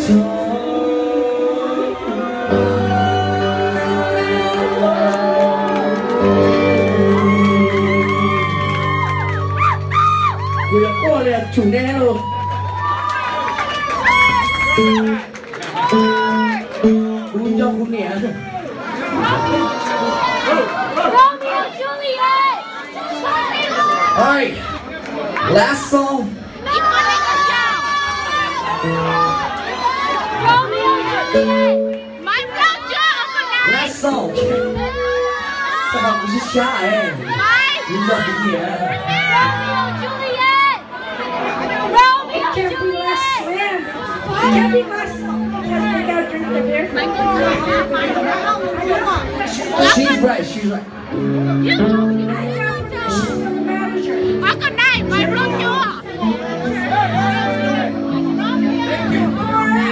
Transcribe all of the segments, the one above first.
Vừa qua là chủ đề luôn. Cũng cho cũng nhẹ. Romeo Juliet. Alright, last song. Romeo Juliet. My brother. Last song. Các bạn cũng xa ấy. Cũng cho cũng nhẹ. Romeo Juliet. Romeo Juliet. It can't be less because we gotta drink the beer. She's right, she's right. Có con này, mày luôn chưa?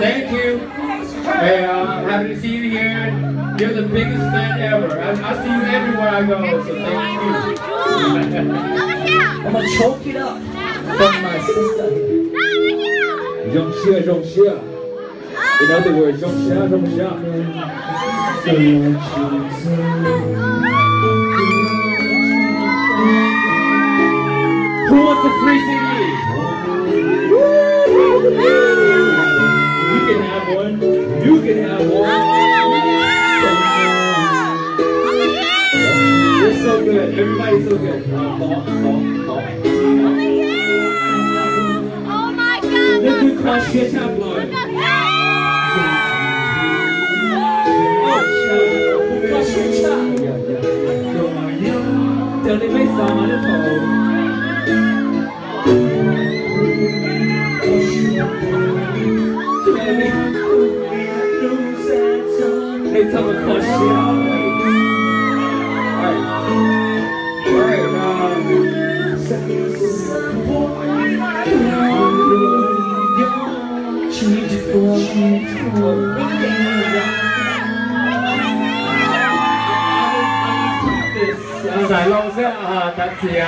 Thank you. Hey, happy to see you here. You're the biggest fan ever. I see you everywhere I go, so thank you. I'm gonna choke it up from my sister here. Rong xia. In other words, rong xia. Who wants a free CD? You can have one. You can have one. You're so good. Everybody's so good. Oh my God. Look who crushed your tabloid. Tell me my song on the phone. It's a question. Giải long sẽ thật gì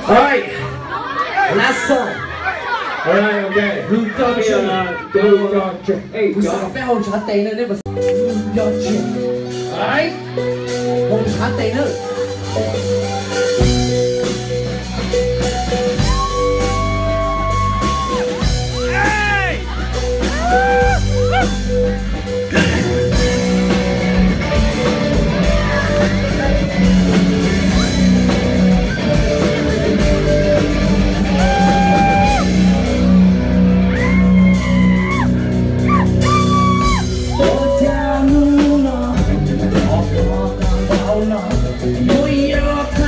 Alright, last song. Alright, okay. Who got you? Hey, Tôi sẽ phải hôn trả tiền nữa nếu mà Alright, hôn trả tiền nữa. New York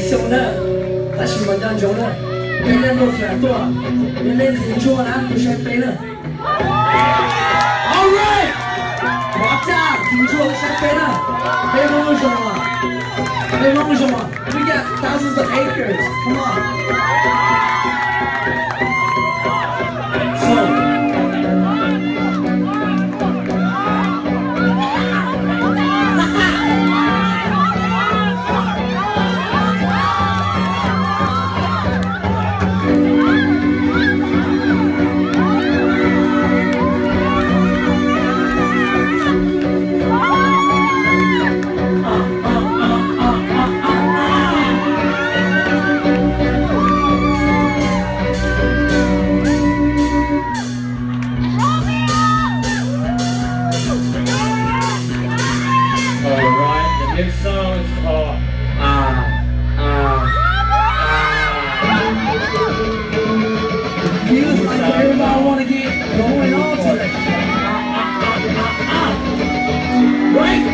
手呢，但是我当中呢，别人都选多，别人很多呢，不选别人。All right， 我家听说选别人，别蒙什么？别蒙什么 ？We got thousands of acres. Come on. So. This song is called Feels like everybody wanna get going on today. Right?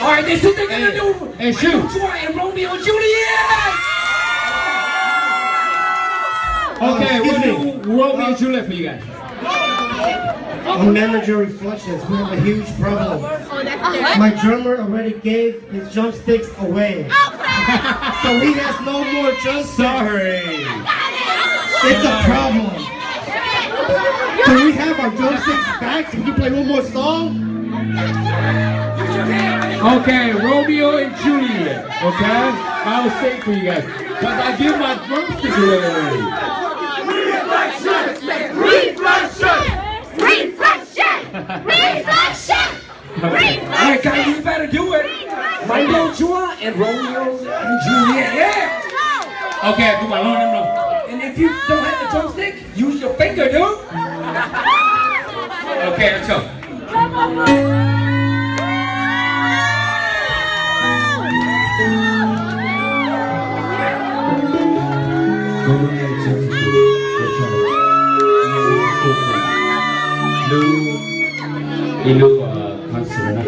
Alright, this is what they're gonna do. Hey, shoot. Troy and Romeo and Juliet. Okay, we'll do Romeo and Juliet for you guys. On manager reflections, we have a huge problem. My drummer already gave his drumsticks away. So he has no more drumsticks. Sorry. It's a problem. Can we have our drumsticks back so we can play one more song? Okay, Romeo and Juliet. Okay? I will sing for you guys. Because I give my drumstick away already. Alright guys, you better do it. Romeo and Romeo and Juliet. Yeah! Okay, do my Lord, no. And if you don't have the drumstick, use your finger, dude. Okay, let's go. Ilu Mansura.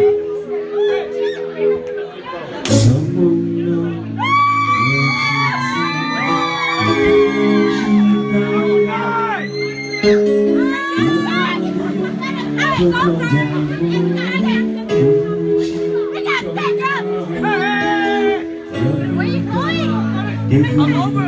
Where are you going? Come over.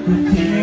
Okay.